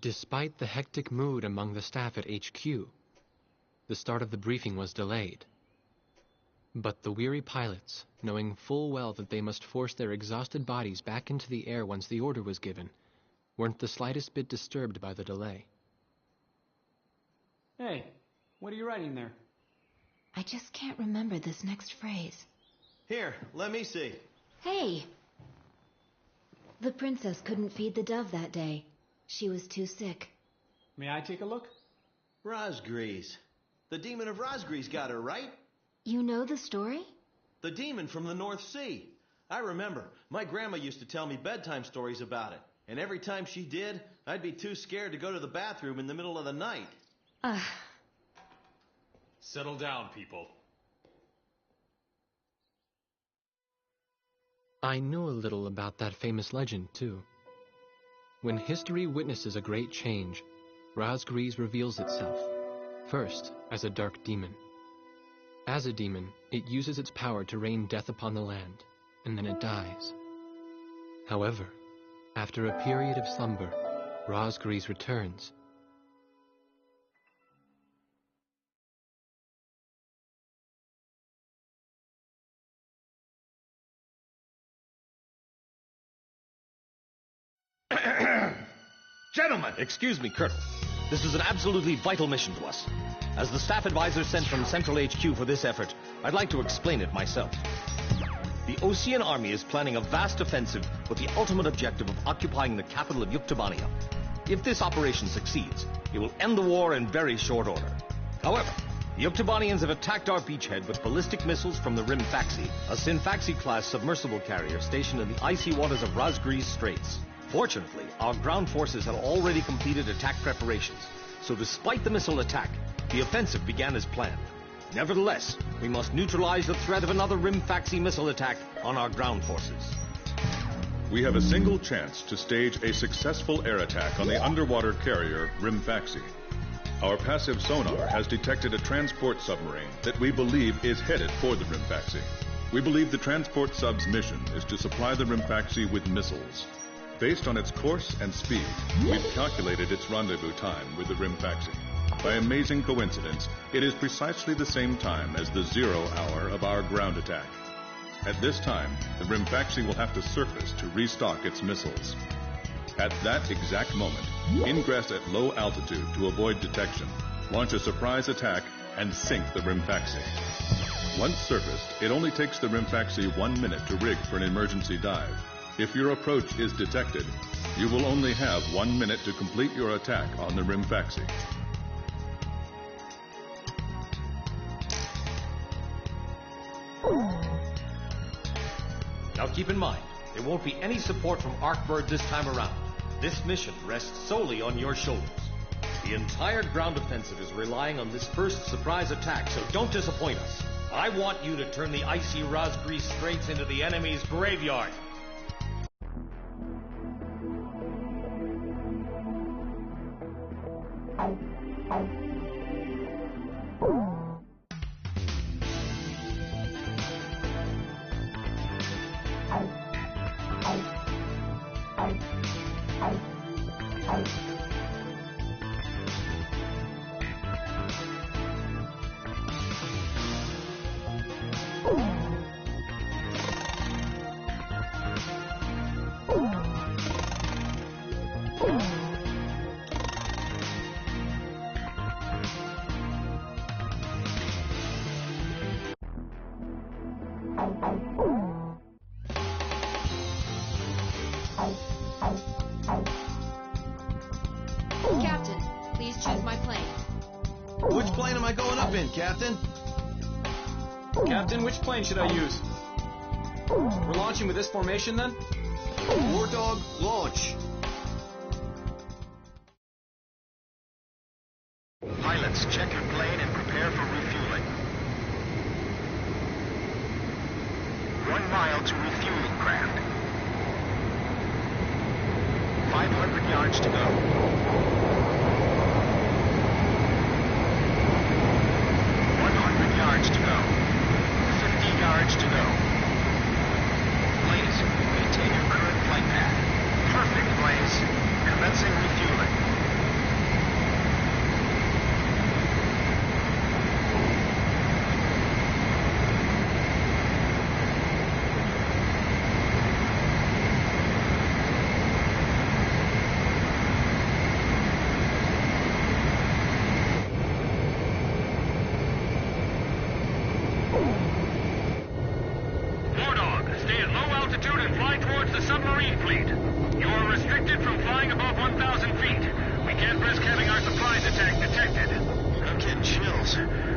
Despite the hectic mood among the staff at HQ, the start of the briefing was delayed. But the weary pilots, knowing full well that they must force their exhausted bodies back into the air once the order was given, weren't the slightest bit disturbed by the delay. Hey, what are you writing there? I just can't remember this next phrase. Here, let me see. Hey! The princess couldn't feed the dove that day. She was too sick. May I take a look? Razgriz. The demon of Razgriz got her, right? You know the story? The demon from the North Sea. I remember. My grandma used to tell me bedtime stories about it. And every time she did, I'd be too scared to go to the bathroom in the middle of the night. Settle down, people. I knew a little about that famous legend, too. When history witnesses a great change, Razgriz reveals itself, first as a dark demon. As a demon, it uses its power to rain death upon the land, and then it dies. However, after a period of slumber, Razgriz returns. Gentlemen! Excuse me, Colonel. This is an absolutely vital mission to us. As the staff advisor sent from Central HQ for this effort, I'd like to explain it myself. The Ocean Army is planning a vast offensive with the ultimate objective of occupying the capital of Yuktobania. If this operation succeeds, it will end the war in very short order. However, the Yuktobanians have attacked our beachhead with ballistic missiles from the Rimfaxi, a Sinfaxi-class submersible carrier stationed in the icy waters of Razgriz Straits. Fortunately, our ground forces had already completed attack preparations, so despite the missile attack, the offensive began as planned. Nevertheless, we must neutralize the threat of another Rimfaxi missile attack on our ground forces. We have a single chance to stage a successful air attack on the underwater carrier Rimfaxi. Our passive sonar has detected a transport submarine that we believe is headed for the Rimfaxi. We believe the transport sub's mission is to supply the Rimfaxi with missiles. Based on its course and speed, we've calculated its rendezvous time with the Rimfaxi. By amazing coincidence, it is precisely the same time as the 0 hour of our ground attack. At this time, the Rimfaxi will have to surface to restock its missiles. At that exact moment, ingress at low altitude to avoid detection, launch a surprise attack, and sink the Rimfaxi. Once surfaced, it only takes the Rimfaxi 1 minute to rig for an emergency dive. If your approach is detected, you will only have 1 minute to complete your attack on the Rimfaxi. Now keep in mind, there won't be any support from Arkbird this time around. This mission rests solely on your shoulders. The entire ground offensive is relying on this first surprise attack, so don't disappoint us. I want you to turn the icy Razgriz Straits into the enemy's graveyard. Captain, please choose my plane. Which plane am I going up in, Captain? Captain, which plane should I use? We're launching with this formation, then? War Dog, launch. Pilots, check your plane and prepare for refueling. 1 mile to refueling craft. 500 yards to go. 100 yards to go. 50 yards to go. Blaze, maintain your current flight path. Perfect, Blaze. Commencing refueling.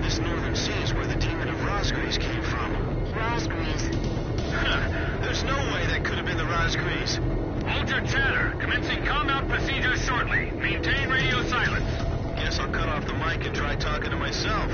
This northern sea is where the demon of Razgriz came from. Razgriz. There's no way that could have been the Razgriz. Hold your chatter. Commencing combat procedures shortly. Maintain radio silence. Guess I'll cut off the mic and try talking to myself.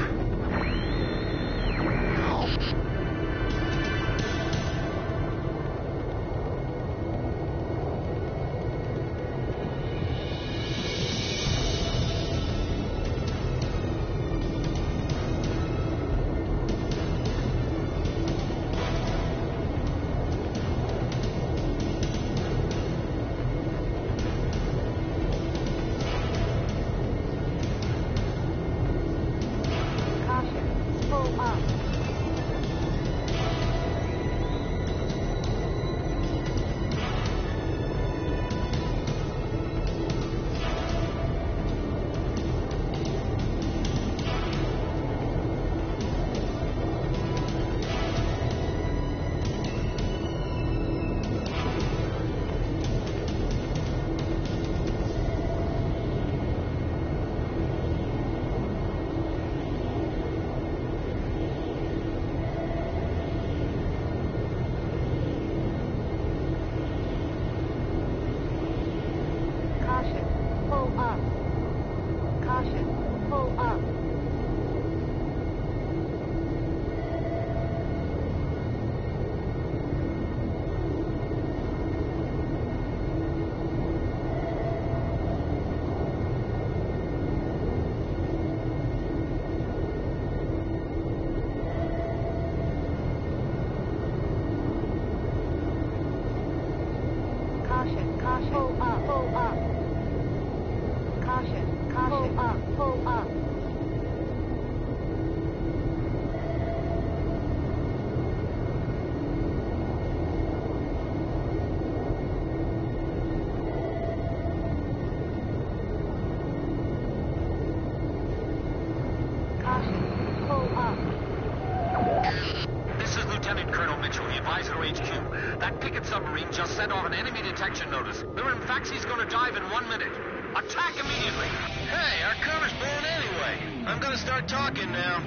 Submarine just sent off an enemy detection notice. The Rimfaxi's gonna dive in 1 minute. Attack immediately. Hey, our cover's blown anyway. I'm gonna start talking now.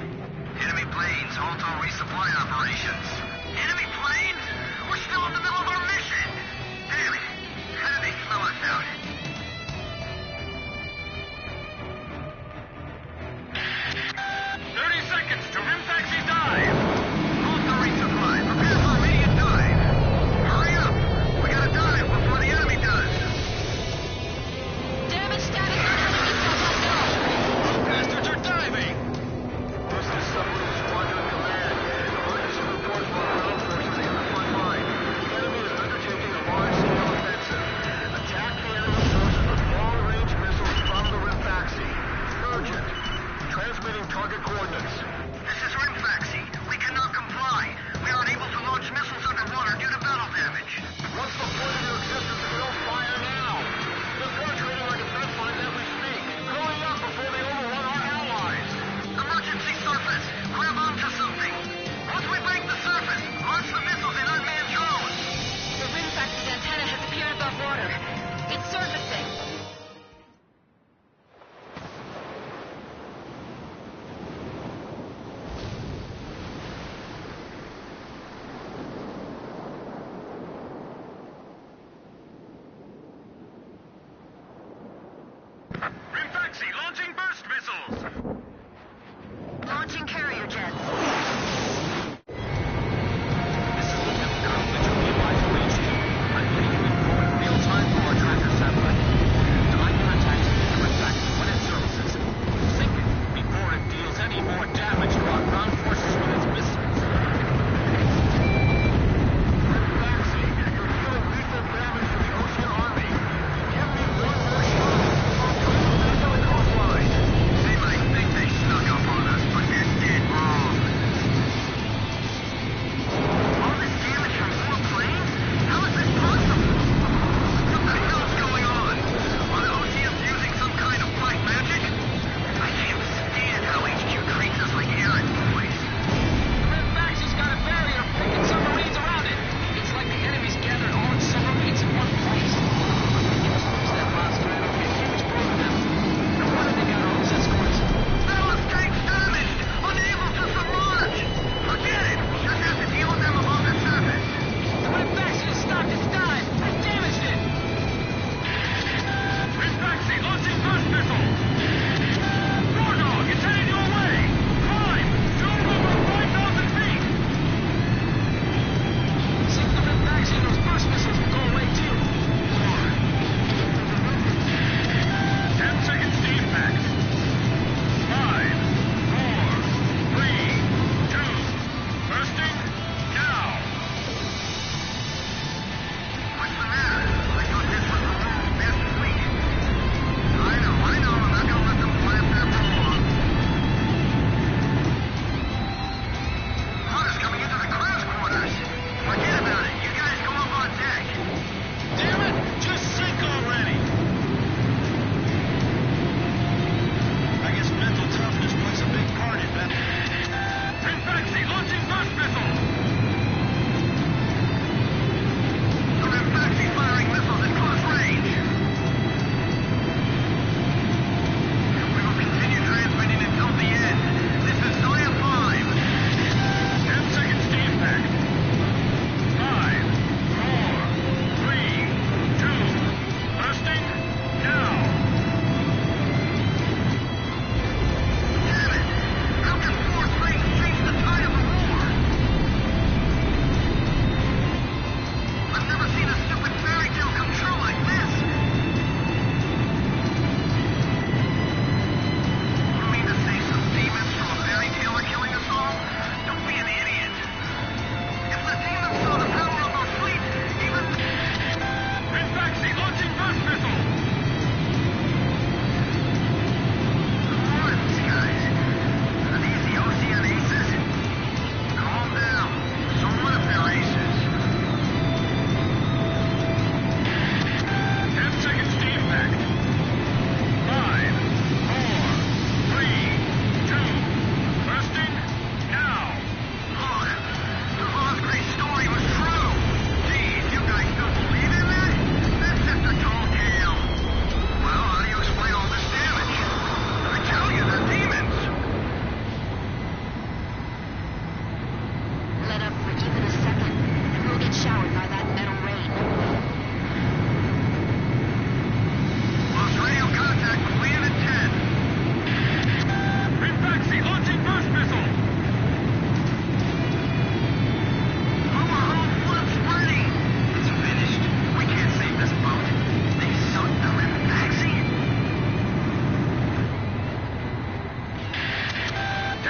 Enemy planes, halt all resupply operations. Enemy planes? We're still in the middle of our mission. Damn it. How did they slow us out? To Rimfaxi dive! Halt the resupply. Prepare for immediate dive. Hurry up! We gotta dive before the enemy does. Damage status on enemy submarine. Those bastards are diving! This is Submarine Squadron Command. Emergency report from our ground forces in the front line. The enemy is undertaking a large-scale offensive. Attack the enemy forces with long-range missiles from the Rimfaxi. Urgent. Transmitting target coordinates. This is Rimfaxi. We cannot comply. We are unable to launch missiles underwater due to battle damage. What's the point of your existence if you don't fire now? They're penetrating our defense lines as we speak. Hurry up before they overrun our allies. Emergency surface. Grab onto something. Once we break the surface, launch the missiles in unmanned drones. The Rimfaxi's antenna has appeared above water. It's surfacing.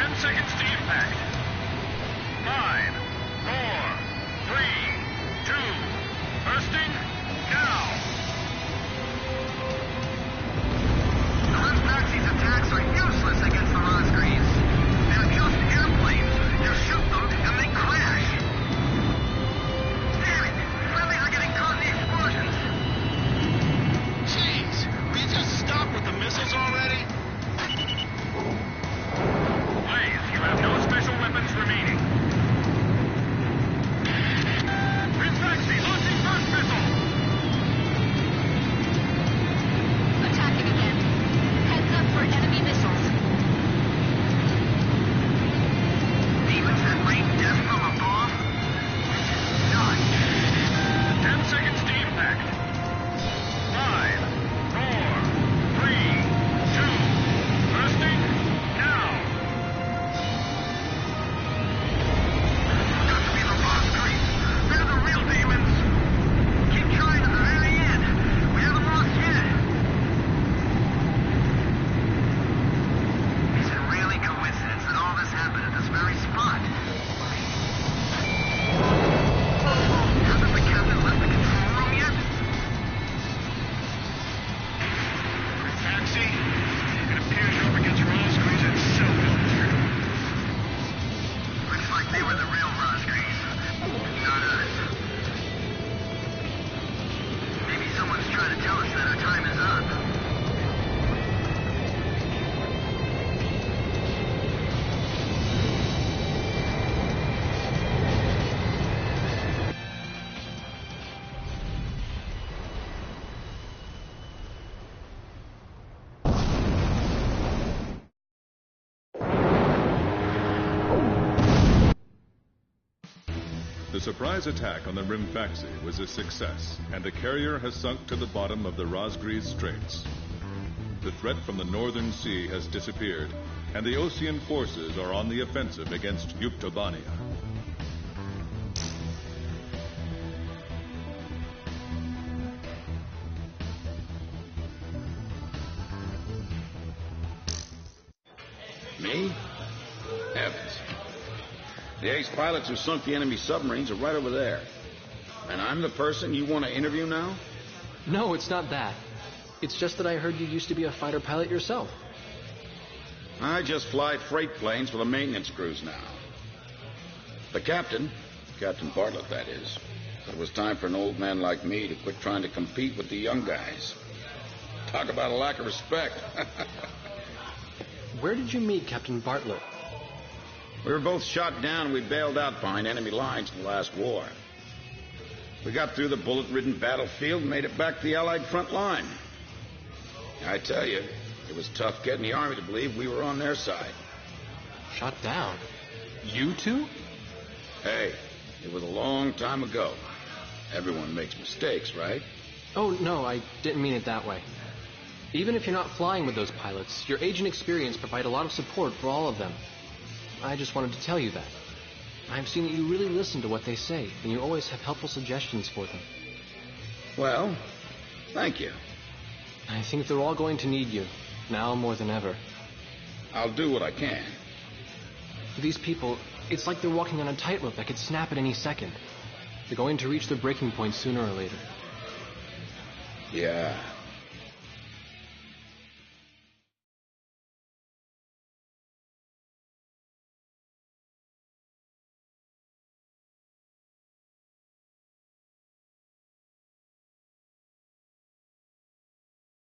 10 seconds to impact. 5, 4, 3, 2, bursting, now! The Rimfaxi's attacks are useless against the Razgriz. They're just airplanes. You shoot them and they crash. Damn it! Friendlies are getting caught in the explosions. Jeez, will you just stop with the missiles already? Please, you have no special weapons remaining. Rimfaxi launching first missile! Attacking again. Heads up for enemy missiles. Demons that rain death from above? Done. 10 seconds to impact. 5, 4, 3, 2, bursting, now! Got to be the Razgriz. They're the real demons. Keep trying to the very end. We haven't lost yet. Is it really coincidence that all this happened at this very spot? Hasn't the captain left the control room yet? Taxi? It appears you're up against Razgriz and Silver. Looks like they were the real Razgriz, not us. Maybe someone's trying to tell us that our time is up. The surprise attack on the Rimfaxi was a success, and the carrier has sunk to the bottom of the Razgriz Straits. The threat from the northern sea has disappeared, and the Osean forces are on the offensive against Yuktobania. Me? Heavens. The ace pilots who sunk the enemy submarines are right over there. And I'm the person you want to interview now? No, it's not that. It's just that I heard you used to be a fighter pilot yourself. I just fly freight planes for the maintenance crews now. The captain, Captain Bartlett that is, said it was time for an old man like me to quit trying to compete with the young guys. Talk about a lack of respect. Where did you meet Captain Bartlett? We were both shot down and we bailed out behind enemy lines in the last war. We got through the bullet-ridden battlefield and made it back to the Allied front line. I tell you, it was tough getting the Army to believe we were on their side. Shot down? You two? Hey, it was a long time ago. Everyone makes mistakes, right? Oh, no, I didn't mean it that way. Even if you're not flying with those pilots, your age and experience provide a lot of support for all of them. I just wanted to tell you that. I've seen that you really listen to what they say, and you always have helpful suggestions for them. Well, thank you. I think they're all going to need you, now more than ever. I'll do what I can. For these people, it's like they're walking on a tightrope that could snap at any second. They're going to reach their breaking point sooner or later. Yeah.